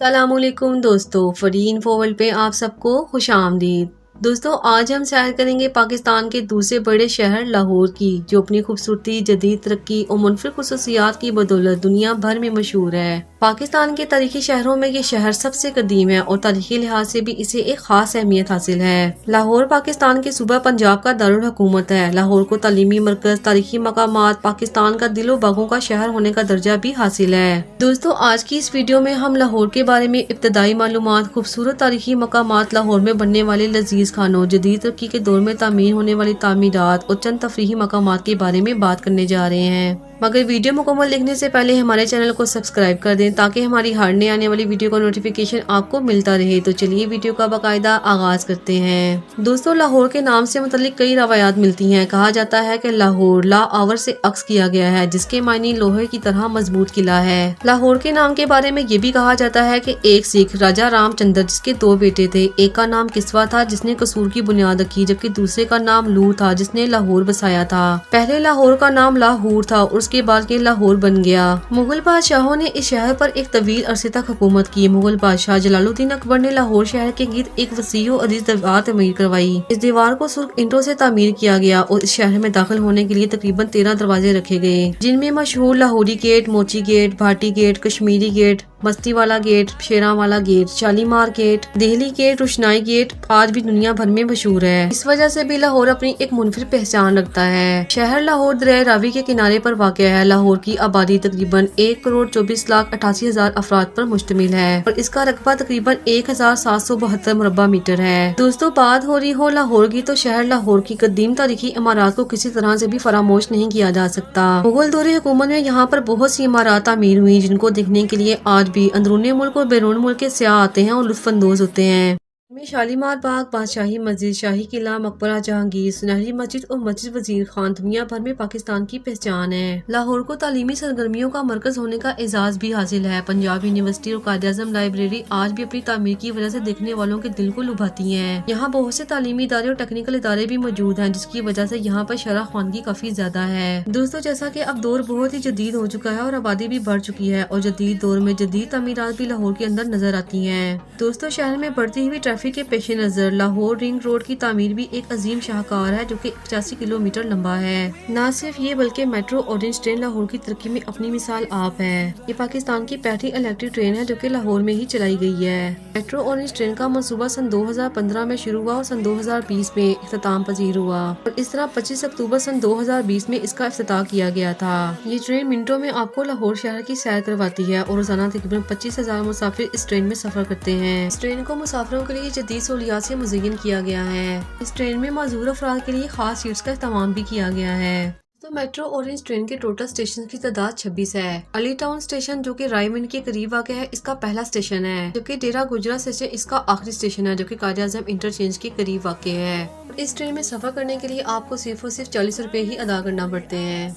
السلام علیکم دوستو، فری انفو ورلڈ پہ آپ سب کو خوش آمدید۔ دوستو آج ہم سیر کریں گے پاکستان کے دوسرے بڑے شہر لاہور کی، جو اپنی خوبصورتی، جدید ترقی اور منفرد خصوصیات کی بدولت دنیا بھر میں مشہور ہے۔ پاکستان کے تاریخی شہروں میں یہ شہر سب سے قدیم ہے اور تاریخی لحاظ سے بھی اسے ایک خاص اہمیت حاصل ہے۔ لاہور پاکستان کے صوبہ پنجاب کا دارالحکومت ہے۔ لاہور کو تعلیمی مرکز، تاریخی مقامات، پاکستان کا دل و باغوں کا شہر ہونے کا درجہ بھی حاصل ہے۔ دوستو آج کی اس ویڈیو میں ہم لاہور کے بارے میں ابتدائی معلومات، خوبصورت تاریخی مقامات، لاہور میں بننے والے لذیذ کھانوں، جدید ترقی کے دور میں تعمیر ہونے والی تعمیرات اور چند تفریحی مقامات کے بارے میں بات کرنے جا رہے ہیں۔ مگر ویڈیو مکمل دیکھنے سے پہلے ہمارے چینل کو سبسکرائب کر دیں تاکہ ہماری ہر نئے آنے والی ویڈیو کا نوٹیفیکیشن آپ کو ملتا رہے۔ تو چلیے ویڈیو کا باقاعدہ آغاز کرتے ہیں۔ دوستو لاہور کے نام سے متعلق کئی روایات ملتی ہیں۔ کہا جاتا ہے کہ لاہور لا آور سے عکس کیا گیا ہے، جس کے معنی لوہے کی طرح مضبوط قلعہ ہے۔ لاہور کے نام کے بارے میں یہ بھی کہا جاتا ہے کہ ایک سکھ راجہ رام چندر، جس کے دو بیٹے تھے، ایک کا نام کسوا تھا جس نے قصور کی بنیاد رکھی، جبکہ دوسرے کا نام لور تھا جس نے لاہور بسایا تھا۔ پہلے لاہور کا نام لاہور تھا اور اس کے بعد یہ لاہور بن گیا۔ مغل بادشاہوں نے اس شہر پر ایک طویل عرصے تک حکومت کی۔ مغل بادشاہ جلال الدین اکبر نے لاہور شہر کے گرد ایک وسیع و عریض دیوار تعمیر کروائی۔ اس دیوار کو سرخ اینٹوں سے تعمیر کیا گیا اور اس شہر میں داخل ہونے کے لیے تقریباً 13 دروازے رکھے گئے، جن میں مشہور Lahori gate, Mochi gate, Bhati gate, Kashmiri gate, Masti Wala gate, Sheran Wala gate, Shalimar gate, Delhi gate, Roshnai gate آج بھی دنیا بھر میں مشہور ہے۔ اس وجہ سے بھی لاہور اپنی ایک منفرد پہچان رکھتا ہے۔ شہر لاہور دریائے راوی کے کنارے پر واقع ہے۔ لاہور کی آبادی تقریباً 1,24,88,000 افراد پر مشتمل ہے اور اس کا رقبہ تقریباً 1,772 مربع میٹر ہے۔ دوستو بات ہو رہی ہو لاہور کی تو شہر لاہور کی قدیم تاریخی عمارات کو کسی طرح سے بھی فراموش نہیں کیا جا سکتا۔ مغل دور حکومت میں یہاں پر بہت سی عمارات تعمیر ہوئی، جن کو دیکھنے کے لیے آج بھی اندرون ملک اور بیرون ملک کے سیاح آتے ہیں اور لطف اندوز ہوتے ہیں۔ میں شالیمار باغ، بادشاہی مسجد، شاہی قلعہ، مقبرہ جہانگیر، سنہری مسجد اور مسجد وزیر خان دنیا بھر میں پاکستان کی پہچان ہے۔ لاہور کو تعلیمی سرگرمیوں کا مرکز ہونے کا اعزاز بھی حاصل ہے۔ پنجاب یونیورسٹی اور قائد اعظم لائبریری آج بھی اپنی تعمیر کی وجہ سے دیکھنے والوں کے دل کو لبھاتی ہیں۔ یہاں بہت سے تعلیمی ادارے اور ٹیکنیکل ادارے بھی موجود ہیں، جس کی وجہ سے یہاں پر شرح خوانگی کافی زیادہ ہے۔ دوستو جیسا کہ اب دور بہت ہی جدید ہو چکا ہے اور آبادی بھی بڑھ چکی ہے، اور جدید دور میں جدید تعمیرات بھی لاہور کے اندر نظر آتی ہیں۔ دوستو شہر میں بڑھتی ہوئی ٹریفک کے پیش نظر لاہور رنگ روڈ کی تعمیر بھی ایک عظیم شاہکار ہے، جو کہ 85 کلومیٹر لمبا ہے۔ نہ صرف یہ بلکہ میٹرو اورنج ٹرین لاہور کی ترقی میں اپنی مثال آپ ہے۔ یہ پاکستان کی پہلی الیکٹرک ٹرین ہے جو کہ لاہور میں ہی چلائی گئی ہے۔ میٹرو اورنج ٹرین کا منصوبہ سن 2015 میں شروع ہوا اور سن 2020 میں اختتام پذیر ہوا، اور اس طرح 25 اکتوبر سن 2020 میں اس کا افتتاح کیا گیا تھا۔ یہ ٹرین منٹوں میں آپ کو لاہور شہر کی سیر کرواتی ہے اور روزانہ تقریباً 25,000 مسافر اس ٹرین میں سفر کرتے ہیں۔ اس ٹرین کو مسافروں کے لیے جدید سہولیات سے مزین کیا گیا ہے۔ اس ٹرین میں معذور افراد کے لیے خاص سیٹس کا اہتمام بھی کیا گیا ہے۔ تو میٹرو اورنج ٹرین کے ٹوٹل اسٹیشن کی تعداد 26 ہے۔ علی ٹاؤن اسٹیشن جو کہ رائے منڈی کے قریب واقع ہے، اس کا پہلا اسٹیشن ہے، جبکہ ڈیرہ گجرا اسٹیشن اس کا آخری اسٹیشن ہے، جو کہ قائد اعظم انٹرچینج کے قریب واقع ہے۔ اس ٹرین میں سفر کرنے کے لیے آپ کو صرف اور صرف 40 روپے ہی ادا کرنا پڑتے ہیں۔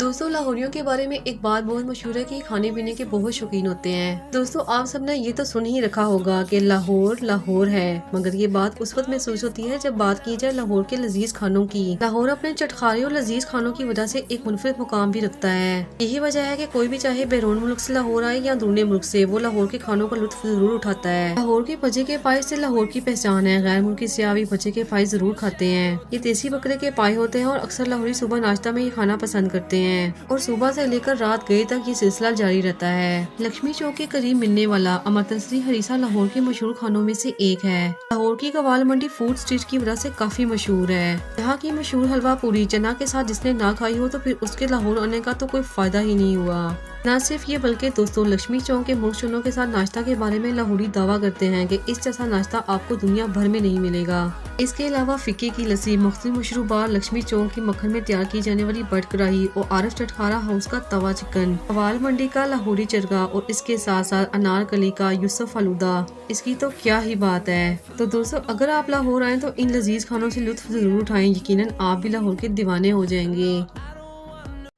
دوستو لاہوریوں کے بارے میں ایک بات بہت مشہور ہے کہ کھانے پینے کے بہت شوقین ہوتے ہیں۔ دوستو آپ سب نے یہ تو سن ہی رکھا ہوگا کہ لاہور لاہور ہے، مگر یہ بات اس وقت محسوس ہوتی ہے جب بات کی جائے لاہور کے لذیذ کھانوں کی۔ لاہور اپنے چٹخارے اور لذیذ کھانوں کی وجہ سے ایک منفرد مقام بھی رکھتا ہے۔ یہی وجہ ہے کہ کوئی بھی چاہے بیرون ملک سے لاہور آئے یا اندرون ملک سے، وہ لاہور کے کھانوں کا لطف ضرور اٹھاتا ہے۔ لاہور کے بچے کے پائے سے لاہور کی پہچان ہے۔ غیر ملکی سیاح بھی بچے کے پائے ضرور کھاتے ہیں۔ یہ دیسی بکرے کے پائے ہوتے ہیں اور اکثر لاہوری صبح ناشتہ میں یہ کھانا پسند کرتے ہیں، اور صبح سے لے کر رات گئے تک یہ سلسلہ جاری رہتا ہے۔ لکشمی چوک کے قریب ملنے والا امرتسری ہریسہ لاہور کے مشہور کھانوں میں سے ایک ہے۔ لاہور کی قوال منڈی فوڈ اسٹریٹ کی وجہ سے کافی مشہور ہے۔ یہاں کی مشہور حلوہ پوری چنا کے ساتھ جس نے نہ کھائی ہو تو پھر اس کے لاہور آنے کا تو کوئی فائدہ ہی نہیں ہوا۔ نہ صرف یہ بلکہ دوستوں لکشمی چوک کے مرغ چنوں کے ساتھ ناشتہ کے بارے میں لاہوری دعویٰ کرتے ہیں کہ اس جیسا ناشتہ آپ کو دنیا بھر میں نہیں ملے گا۔ اس کے علاوہ فکی کی لسی، مختلف مشروبات، لکشمی چوک کی مکھن میں تیار کی جانے والی بٹ کڑاہی اور عارف چٹخارا ہاؤس کا توا چکن، قوال منڈی کا لاہوری چرگا اور اس کے ساتھ ساتھ انار کلی کا یوسف فالودہ، اس کی تو کیا ہی بات ہے۔ تو دوستو اگر آپ لاہور آئیں تو ان لذیذ کھانوں سے لطف ضرور اٹھائیں، یقیناً آپ بھی لاہور کے دیوانے ہو جائیں گے۔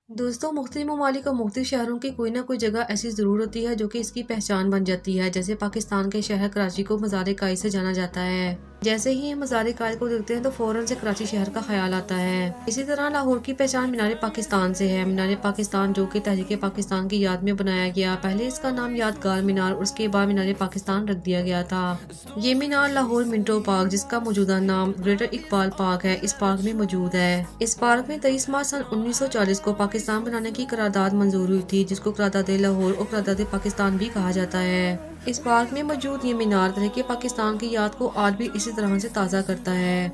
دوستوں مختلف ممالک اور مختلف شہروں کی کوئی نہ کوئی جگہ ایسی ضرور ہوتی ہے جو کہ اس کی پہچان بن جاتی ہے، جیسے پاکستان کے شہر کراچی کو مزار کائی سے جانا جاتا ہے، جیسے ہی ہم مزار قائد کو دیکھتے ہیں تو فوراً سے کراچی شہر کا خیال آتا ہے۔ اسی طرح لاہور کی پہچان مینار پاکستان سے ہے۔ مینار پاکستان جو کہ تحریک پاکستان کی یاد میں بنایا گیا، پہلے اس کا نام یادگار مینار اور اس کے بعد مینار پاکستان رکھ دیا گیا تھا۔ یہ مینار لاہور منٹو پارک، جس کا موجودہ نام گریٹر اقبال پارک ہے، اس پارک میں موجود ہے۔ اس پارک میں 23 مارچ سن 1940 کو پاکستان بنانے کی قرارداد منظور ہوئی تھی، جس کو قرارداد لاہور اور قرارداد پاکستان بھی کہا جاتا ہے۔ اس پارک میں موجود یہ مینار تحریک پاکستان کی یاد کو آج بھی اسی طرح سے تازہ کرتا ہے۔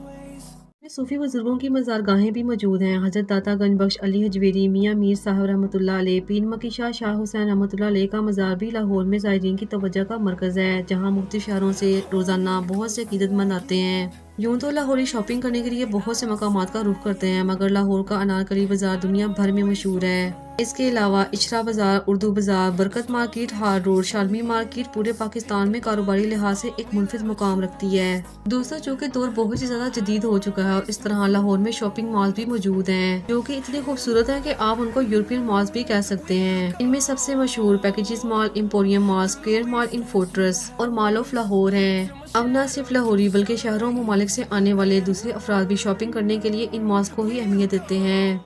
صوفی بزرگوں کی مزارگاہیں بھی موجود ہیں۔ حضرت داتا گنج بخش علی حجویری، میاں میر صاحب رحمۃ اللہ علیہ، پیر مکی شاہ شاہ حسین رحمۃ اللہ علیہ کا مزار بھی لاہور میں زائرین کی توجہ کا مرکز ہے، جہاں مختلف شہروں سے روزانہ بہت سے عقیدت مند آتے ہیں۔ یوں تو لاہوری شاپنگ کرنے کے لیے بہت سے مقامات کا رخ کرتے ہیں، مگر لاہور کا انارکلی بازار دنیا بھر میں مشہور ہے۔ اس کے علاوہ اچھرا بازار، اردو بازار، برکت مارکیٹ، ہار روڈ، شالمی مارکیٹ پورے پاکستان میں کاروباری لحاظ سے ایک منفرد مقام رکھتی ہے۔ دوستوں، چونکہ دور بہت ہی زیادہ جدید ہو چکا ہے اور اس طرح لاہور میں شاپنگ مال بھی موجود ہیں، جو کہ اتنے خوبصورت ہیں کہ آپ ان کو یورپین مالز بھی کہہ سکتے ہیں۔ ان میں سب سے مشہور پیکیجز مال، ایمپوریم مال، اسکوئر مال ان فورٹریس اور مال آف لاہور ہیں۔ اب نہ صرف لاہوری بلکہ شہروں و ممالک سے آنے والے دوسرے افراد بھی شاپنگ کرنے کے لیے ان مالز کو ہی اہمیت دیتے ہیں۔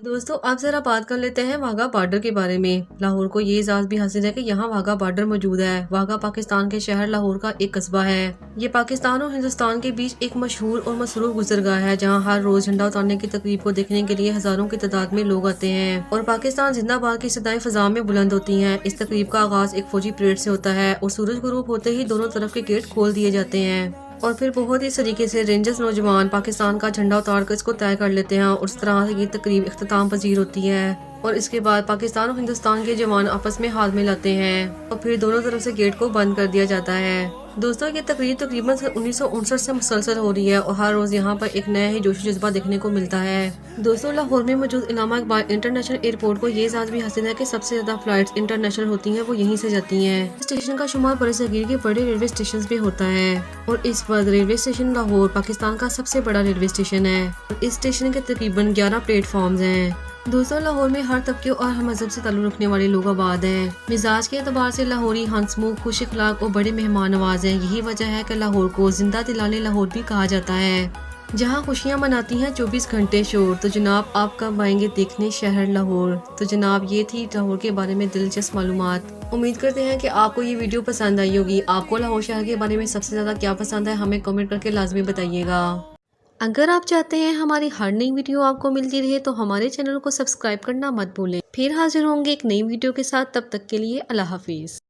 دوستو، اب ذرا بات کر لیتے ہیں واہگہ بارڈر کے بارے میں۔ لاہور کو یہ اعزاز بھی حاصل ہے کہ یہاں واہگہ بارڈر موجود ہے۔ واہگہ پاکستان کے شہر لاہور کا ایک قصبہ ہے۔ یہ پاکستان اور ہندوستان کے بیچ ایک مشہور اور مصروف گزرگاہ ہے، جہاں ہر روز جھنڈا اتارنے کی تقریب کو دیکھنے کے لیے ہزاروں کی تعداد میں لوگ آتے ہیں اور پاکستان زندہ باد کی صدائیں فضا میں بلند ہوتی ہیں۔ اس تقریب کا آغاز ایک فوجی پریڈ سے ہوتا ہے اور سورج غروب ہوتے ہی دونوں طرف کے گیٹ کھول دیے جاتے ہیں اور پھر بہت ہی طریقے سے رینجرز نوجوان پاکستان کا جھنڈا اتار کر اس کو طے کر لیتے ہیں اور اس طرح سے یہ تقریب اختتام پذیر ہوتی ہے۔ اور اس کے بعد پاکستان اور ہندوستان کے جوان آپس میں ہاتھ ملاتے ہیں اور پھر دونوں طرف سے گیٹ کو بند کر دیا جاتا ہے۔ دوستوں، یہ تقریب تقریباً 1959 سے مسلسل ہو رہی ہے اور ہر روز یہاں پر ایک نیا ہی جوش و جذبہ دیکھنے کو ملتا ہے۔ دوستوں، لاہور میں موجود علامہ اقبال انٹرنیشنل ایئرپورٹ کو یہ اعزاز بھی حاصل ہے کہ سب سے زیادہ فلائٹس انٹرنیشنل ہوتی ہیں وہ یہیں سے جاتی ہیں۔ اسٹیشن کا شمار برصغیر کے بڑے ریلوے اسٹیشن میں ہوتا ہے اور اس وقت ریلوے اسٹیشن لاہور پاکستان کا سب سے بڑا ریلوے اسٹیشن ہے اور اس اسٹیشن کے تقریباً 11 پلیٹ فارمز ہیں۔ دوستوں، لاہور میں ہر طبقے اور ہر مذہب سے تعلق رکھنے والے لوگ آباد ہیں۔ مزاج کے اعتبار سے لاہوری ہنسمکھ، خوش اخلاق اور بڑے مہمان نواز ہیں۔ یہی وجہ ہے کہ لاہور کو زندہ دلال لاہور بھی کہا جاتا ہے، جہاں خوشیاں مناتی ہیں 24 گھنٹے شور۔ تو جناب، آپ کب آئیں گے دیکھنے شہر لاہور؟ تو جناب، یہ تھی لاہور کے بارے میں دلچسپ معلومات۔ امید کرتے ہیں کہ آپ کو یہ ویڈیو پسند آئی ہوگی۔ آپ کو لاہور شہر کے بارے میں سب سے زیادہ کیا پسند ہے، ہمیں کمنٹ کر کے لازمی بتائیے گا۔ اگر آپ چاہتے ہیں ہماری ہر نئی ویڈیو آپ کو ملتی رہے تو ہمارے چینل کو سبسکرائب کرنا مت بھولیں۔ پھر حاضر ہوں گے ایک نئی ویڈیو کے ساتھ، تب تک کے لیے اللہ حافظ۔